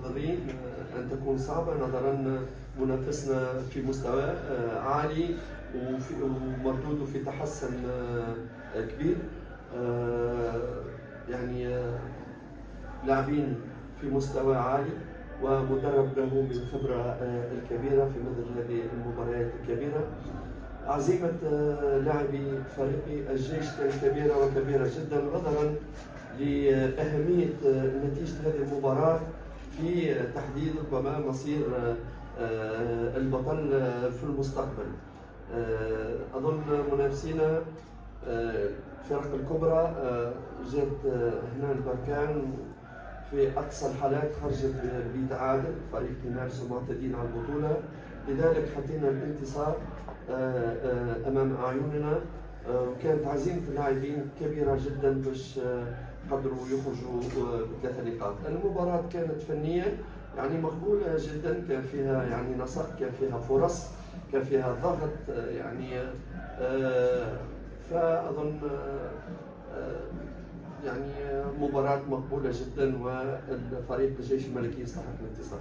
منتظرين أن تكون صعبة نظرا منافسنا في مستوى عالي ومردوده في تحسن كبير. يعني لاعبين في مستوى عالي ومدرب له بالخبرة الكبيرة في مثل هذه المباريات الكبيرة. عزيمة لاعبي فريق الجيش كانت كبيرة وكبيرة جدا نظرا لأهمية نتيجة هذه المباراة في تحديد ربما مصير البطل في المستقبل. أظن منافسينا الفرق الكبرى جات هنا البركان في أقصى الحالات خرجت بتعادل، فريق ينافس معتدين على البطولة، لذلك حطينا الانتصار أمام أعيننا. وكانت عزيمة اللاعبين كبيرة جدا باش قدروا يخرجوا بثلاثة نقاط. المباراة كانت فنيا يعني مقبولة جدا، كان فيها يعني نسق، كان فيها فرص، كان فيها ضغط يعني فأظن يعني مباراة مقبولة جدا، والفريق الجيش الملكي يستحق الانتصار.